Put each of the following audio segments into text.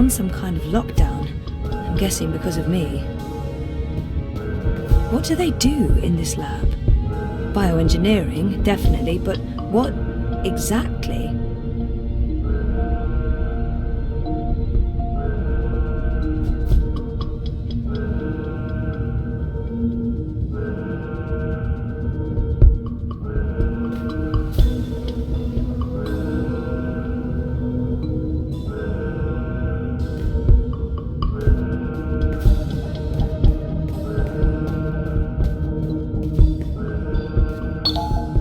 on some kind of lockdown. I'm guessing because of me. What do they do in this lab? Bioengineering, definitely, but what exactly?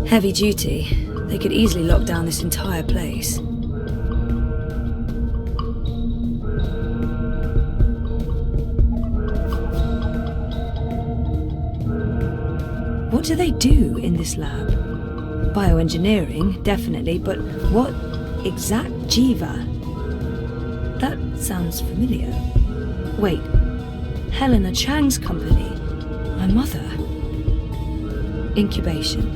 Heavy duty. They could easily lock down this entire place. What do they do in this lab? Bioengineering, definitely, but what exact JIVA? That sounds familiar. Wait, Helena Chang's company. My mother. Incubation.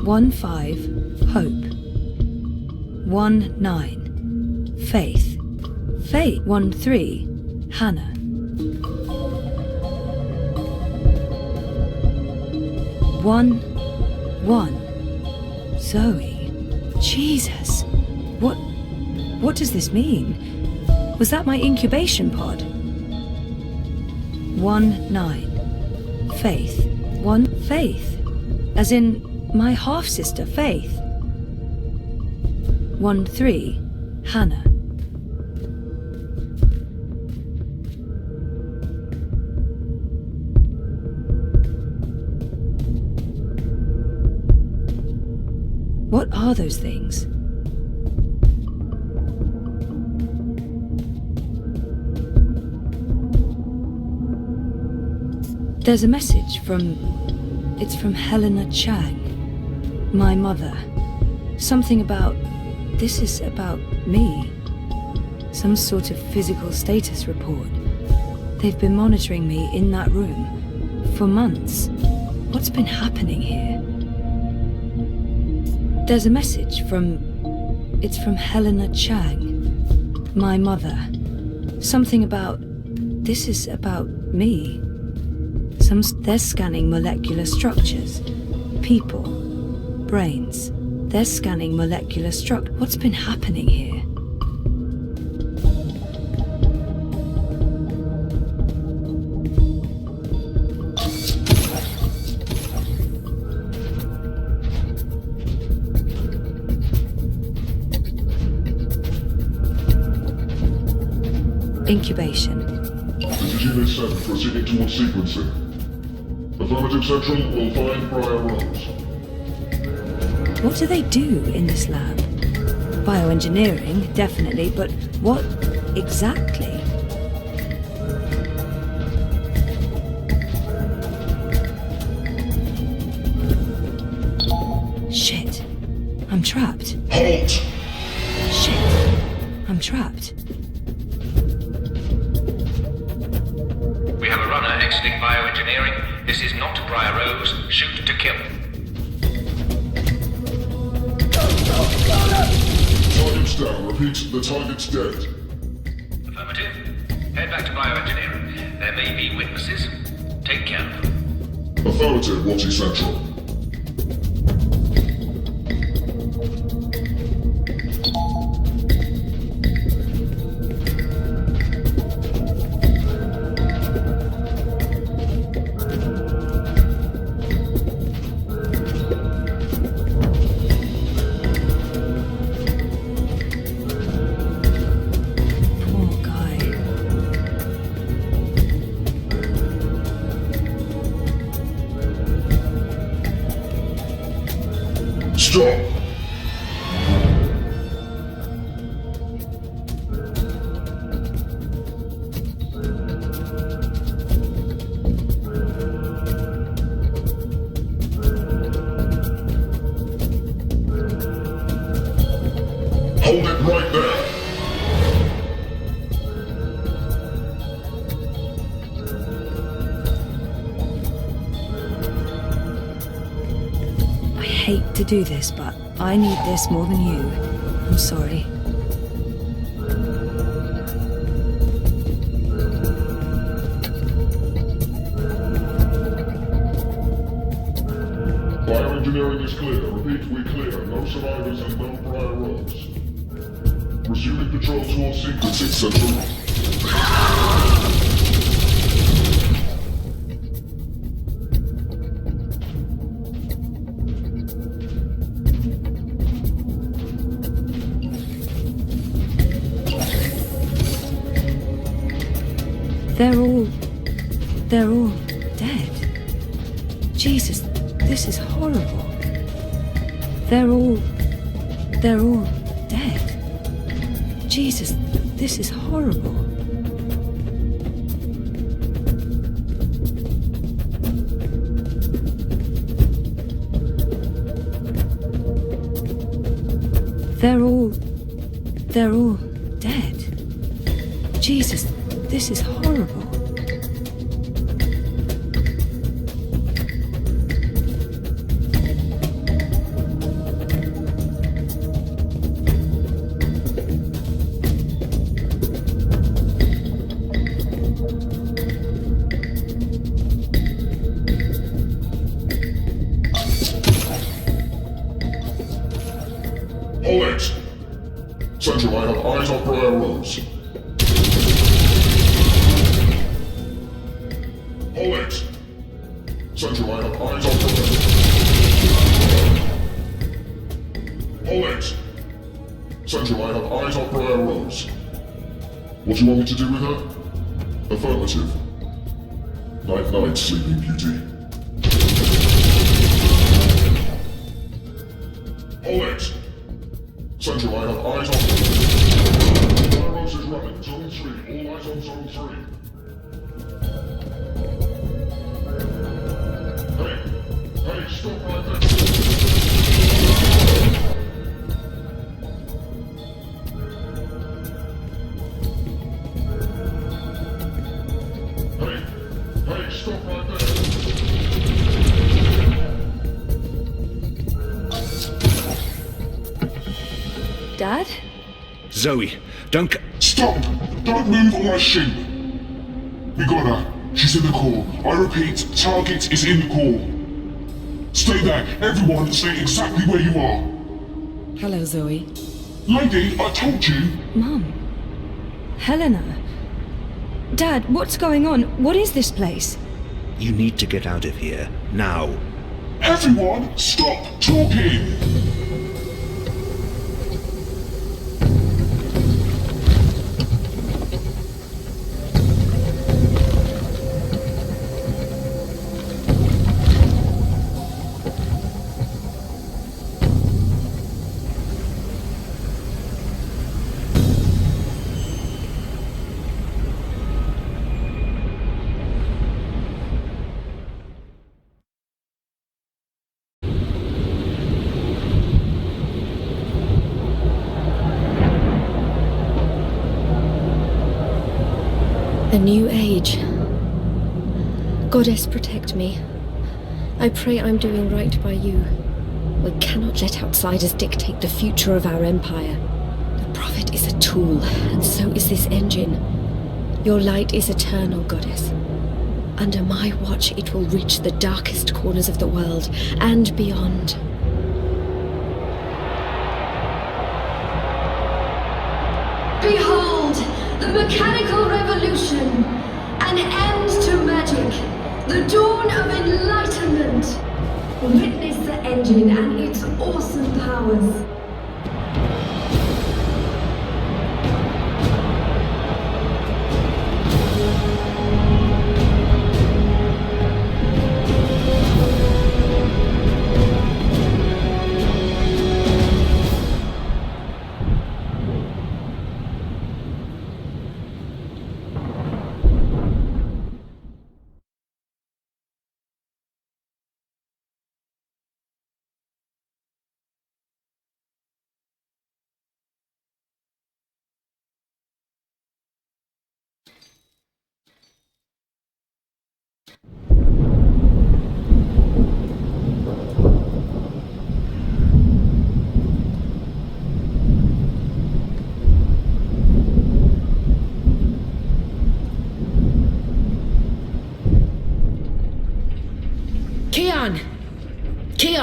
One 5, hope. 1 9, faith. Faith. 1 3, Hannah. 1 1, Zoe. Jesus. What does this mean? Was that my incubation pod? 1 9, faith. 1 faith. As in my half-sister, Faith. 1 3, Hannah. What are those things? There's a message from... It's from Helena Chang. My mother. Something about... This is about me. Some sort of physical status report. They've been monitoring me in that room for months. What's been happening here? There's a message from... It's from Helena Chang. My mother. Something about... This is about me. They're scanning molecular structures. People. Brains. They're scanning molecular structure. What's been happening here? Incubation. This is Unit 7 proceeding towards sequencing. Affirmative Central will find prior roles. What do they do in this lab? Bioengineering, definitely, but what exactly? Shit. I'm trapped. Halt! Shit. I'm trapped. We have a runner exiting bioengineering. This is not prior rows. Shoot to kill. Target's down. Repeat, the target's dead. Affirmative. Head back to bioengineering. There may be witnesses. Take care of them. Affirmative, Watty Central. Stop! Hold it right there! do this, but I need this more than you. I'm sorry. Bioengineering is clear. Repeat, we're clear. No survivors and no prior roles. Resuming patrol towards sequencing central. They're all dead. Jesus, this is horrible. They're all dead. Jesus, this is horrible. They're all dead. Jesus, this is horrible. Hold it! Central, I have eyes on prior rows. Hold it! Central, I have eyes on prior rows. Hold it! Central, I have eyes on prior rows. What do you want me to do with her? Affirmative. Night-night, Sleeping Beauty. Hold it! Central, I have eyes on... Pyros is running. Zone 3. All eyes on Zone 3. Hey, stop right there. Hey, stop right there. Dad? Zoe, don't... Stop! Don't move or I shoot! We got her. She's in the core. I repeat, target is in the core. Stay there. Everyone stay exactly where you are. Hello, Zoe. Lady, I told you. Mum. Helena. Dad, what's going on? What is this place? You need to get out of here, now. Everyone, stop talking! A new age. Goddess, protect me. I pray I'm doing right by you. We cannot let outsiders dictate the future of our empire. The Prophet is a tool, and so is this engine. Your light is eternal, Goddess. Under my watch, it will reach the darkest corners of the world and beyond. Behold, the mechanical revolution, an end to magic, the dawn of enlightenment. Witness the engine and its awesome powers.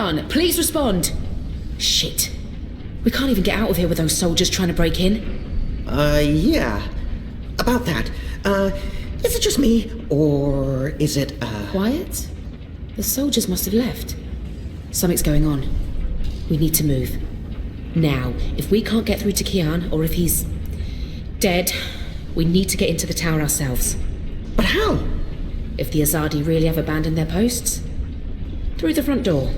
Kian, please respond. Shit. We can't even get out of here with those soldiers trying to break in. Yeah. About that. Is it just me, or is it, Quiet? The soldiers must have left. Something's going on. We need to move. Now, if we can't get through to Kian, or if he's dead, we need to get into the tower ourselves. But how? If the Azadi really have abandoned their posts? Through the front door.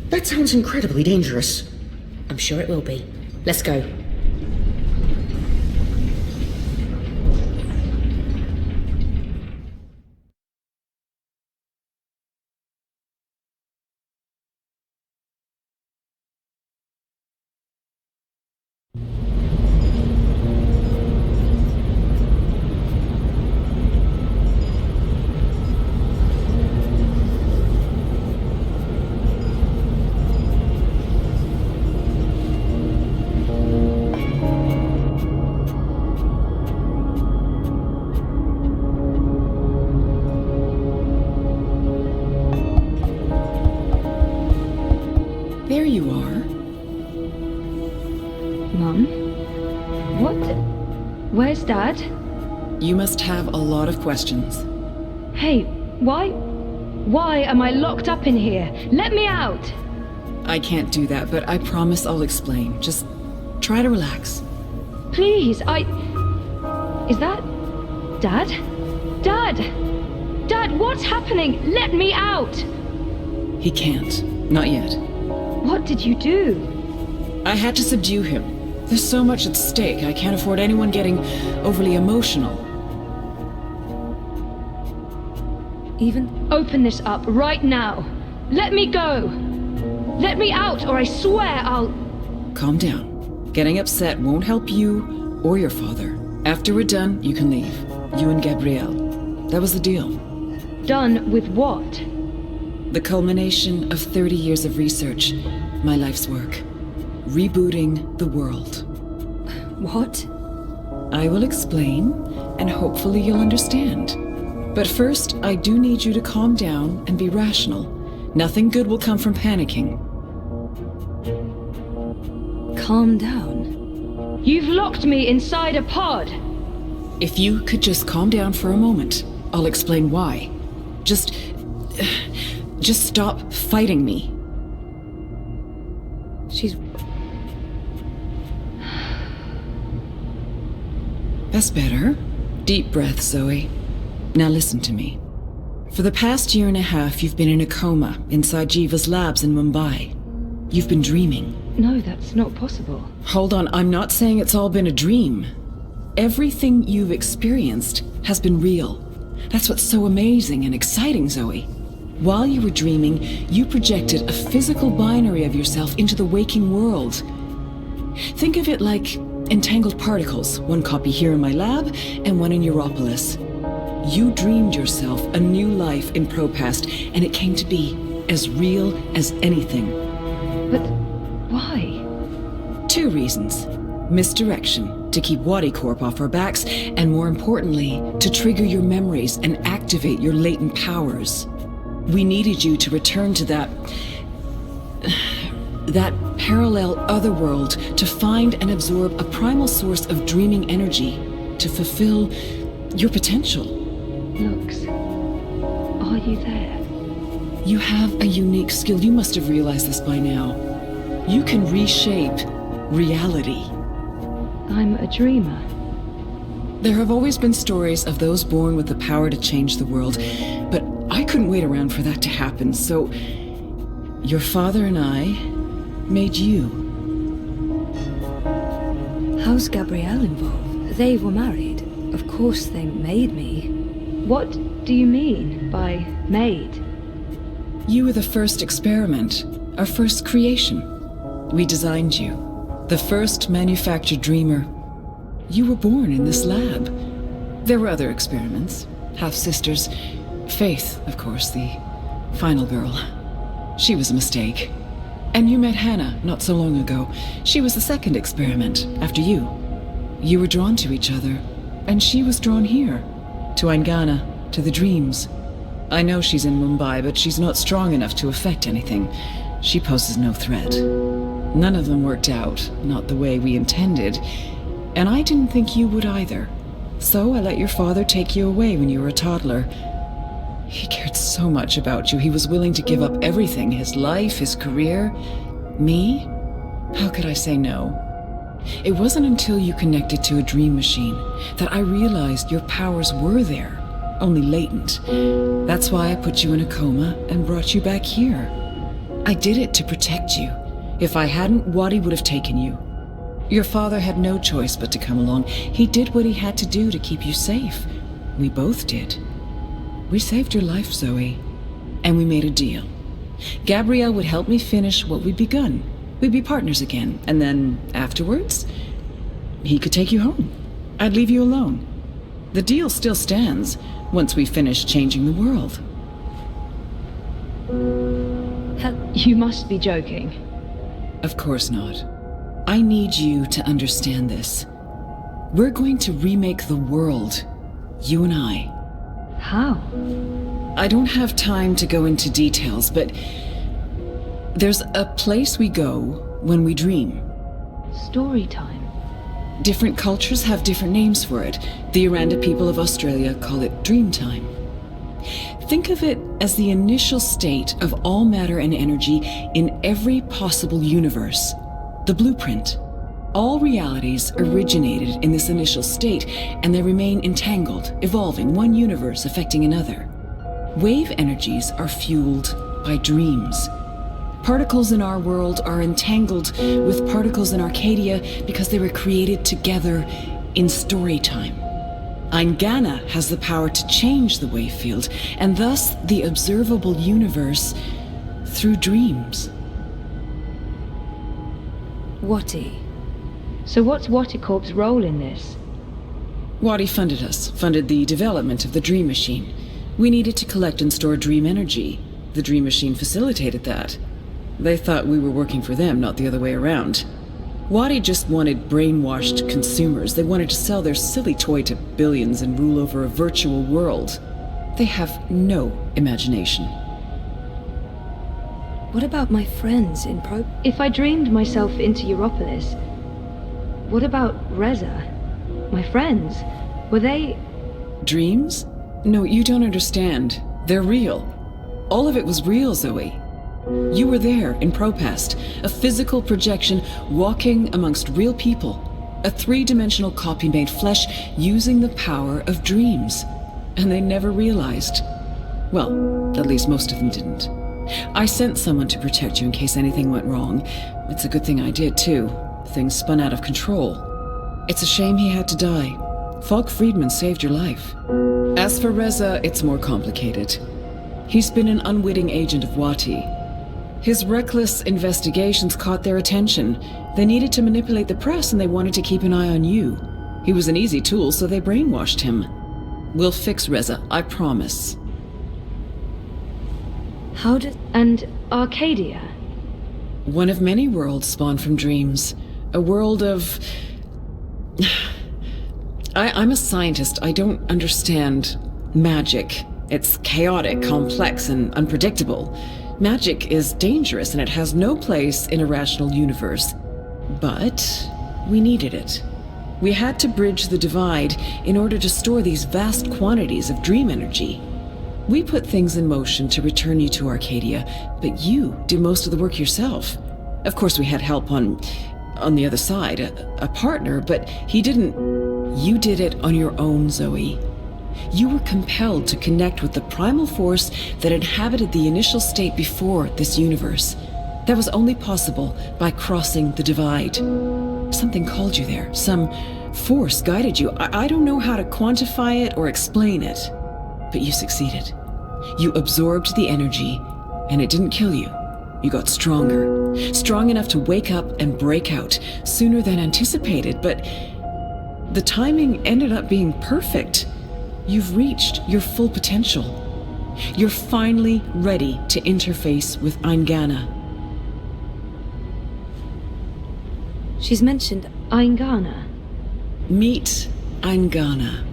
That sounds incredibly dangerous. I'm sure it will be. Let's go. There you are. Mum? What? Where's Dad? You must have a lot of questions. Hey, why am I locked up in here? Let me out! I can't do that, but I promise I'll explain. Just try to relax. Please, Is that... Dad? Dad! Dad, what's happening? Let me out! He can't. Not yet. What did you do? I had to subdue him. There's so much at stake, I can't afford anyone getting overly emotional. Even open this up right now. Let me go! Let me out, or I swear I'll... Calm down. Getting upset won't help you or your father. After we're done, you can leave. You and Gabrielle. That was the deal. Done with what? The culmination of 30 years of research. My life's work. Rebooting the world. What? I will explain, and hopefully you'll understand. But first, I do need you to calm down and be rational. Nothing good will come from panicking. Calm down. You've locked me inside a pod. If you could just calm down for a moment, I'll explain why. Just stop fighting me. She's... That's better. Deep breath, Zoe. Now listen to me. For the past year and a half, you've been in a coma inside JIVA's labs in Mumbai. You've been dreaming. No, that's not possible. Hold on, I'm not saying it's all been a dream. Everything you've experienced has been real. That's what's so amazing and exciting, Zoe. While you were dreaming, you projected a physical binary of yourself into the waking world. Think of it like entangled particles, one copy here in my lab and one in Europolis. You dreamed yourself a new life in Propast, and it came to be as real as anything. But why? 2 reasons. Misdirection, to keep Wadi Corp off our backs, and more importantly, to trigger your memories and activate your latent powers. We needed you to return to that parallel otherworld, to find and absorb a primal source of dreaming energy, to fulfill your potential. Lux, are you there? You have a unique skill. You must have realized this by now. You can reshape reality. I'm a dreamer. There have always been stories of those born with the power to change the world, but I couldn't wait around for that to happen, so your father and I made you. How's Gabrielle involved? They were married. Of course they made me. What do you mean by made? You were the first experiment, our first creation. We designed you, the first manufactured dreamer. You were born in this lab. There were other experiments, half-sisters. Faith, of course, the final girl. She was a mistake. And you met Hannah not so long ago. She was the second experiment, after you. You were drawn to each other, and she was drawn here, to Aingana, to the dreams. I know she's in Mumbai, but she's not strong enough to affect anything. She poses no threat. None of them worked out, not the way we intended, and I didn't think you would either. So I let your father take you away when you were a toddler. He cared so much about you, he was willing to give up everything, his life, his career. Me? How could I say no? It wasn't until you connected to a dream machine that I realized your powers were there, only latent. That's why I put you in a coma and brought you back here. I did it to protect you. If I hadn't, Wadi would have taken you. Your father had no choice but to come along. He did what he had to do to keep you safe. We both did. We saved your life, Zoe. And we made a deal. Gabrielle would help me finish what we'd begun. We'd be partners again, and then afterwards, he could take you home. I'd leave you alone. The deal still stands once we finish changing the world. You must be joking. Of course not. I need you to understand this. We're going to remake the world, you and I. How? I don't have time to go into details, but there's a place we go when we dream. Story time. Different cultures have different names for it. The Aranda people of Australia call it dream time. Think of it as the initial state of all matter and energy in every possible universe. The blueprint. All realities originated in this initial state, and they remain entangled, evolving, one universe affecting another. Wave energies are fueled by dreams. Particles in our world are entangled with particles in Arcadia because they were created together in story time. Eingana has the power to change the wave field, and thus the observable universe through dreams. Wati. So what's Waticorp's role in this? Wadi funded us, funded the development of the Dream Machine. We needed to collect and store dream energy. The Dream Machine facilitated that. They thought we were working for them, not the other way around. Wadi just wanted brainwashed consumers. They wanted to sell their silly toy to billions and rule over a virtual world. They have no imagination. What about my friends in If I dreamed myself into Europolis, what about Reza? My friends? Were they... Dreams? No, you don't understand. They're real. All of it was real, Zoe. You were there in Propast, a physical projection walking amongst real people. A three-dimensional copy made flesh using the power of dreams. And they never realized. Well, at least most of them didn't. I sent someone to protect you in case anything went wrong. It's a good thing I did, too. Things spun out of control. It's a shame he had to die. Falk Friedman saved your life. As for Reza, it's more complicated. He's been an unwitting agent of Wati. His reckless investigations caught their attention. They needed to manipulate the press and they wanted to keep an eye on you. He was an easy tool, so they brainwashed him. We'll fix Reza, I promise. How did... And Arcadia? One of many worlds spawned from dreams. A world of... I'm a scientist. I don't understand magic. It's chaotic, complex, and unpredictable. Magic is dangerous, and it has no place in a rational universe. But we needed it. We had to bridge the divide in order to store these vast quantities of dream energy. We put things in motion to return you to Arcadia, but you did most of the work yourself. Of course, we had help on the other side, a partner, but he didn't... You did it on your own, Zoe. You were compelled to connect with the primal force that inhabited the initial state before this universe. That was only possible by crossing the divide. Something called you there. Some force guided you. I don't know how to quantify it or explain it, but you succeeded. You absorbed the energy, and it didn't kill you. You got stronger. Strong enough to wake up and break out sooner than anticipated, but the timing ended up being perfect. You've reached your full potential. You're finally ready to interface with Eingana. She's mentioned Eingana. Meet Eingana.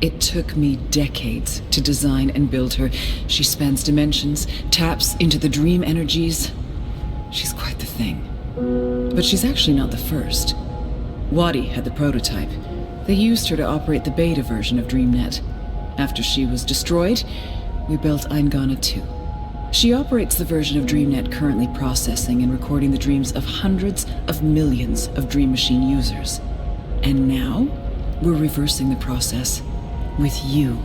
It took me decades to design and build her. She spans dimensions, taps into the dream energies. She's quite the thing. But she's actually not the first. Wadi had the prototype. They used her to operate the beta version of DreamNet. After she was destroyed, we built Eingana 2. She operates the version of DreamNet currently processing and recording the dreams of hundreds of millions of Dream Machine users. And now, we're reversing the process. With you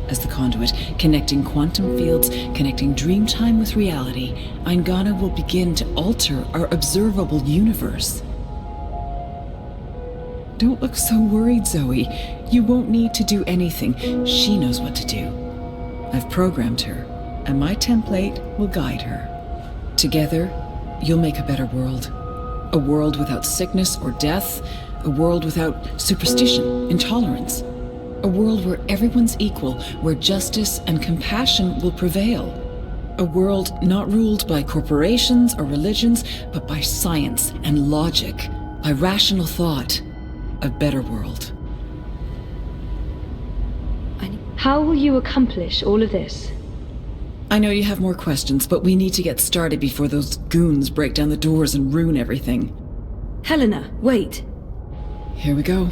as the conduit, connecting quantum fields, connecting dream time with reality, Eingana will begin to alter our observable universe. Don't look so worried, Zoe. You won't need to do anything. She knows what to do. I've programmed her, and my template will guide her. Together, you'll make a better world. A world without sickness or death. A world without superstition, intolerance. A world where everyone's equal, where justice and compassion will prevail. A world not ruled by corporations or religions, but by science and logic, by rational thought. A better world. How will you accomplish all of this? I know you have more questions, but we need to get started before those goons break down the doors and ruin everything. Helena, wait. Here we go.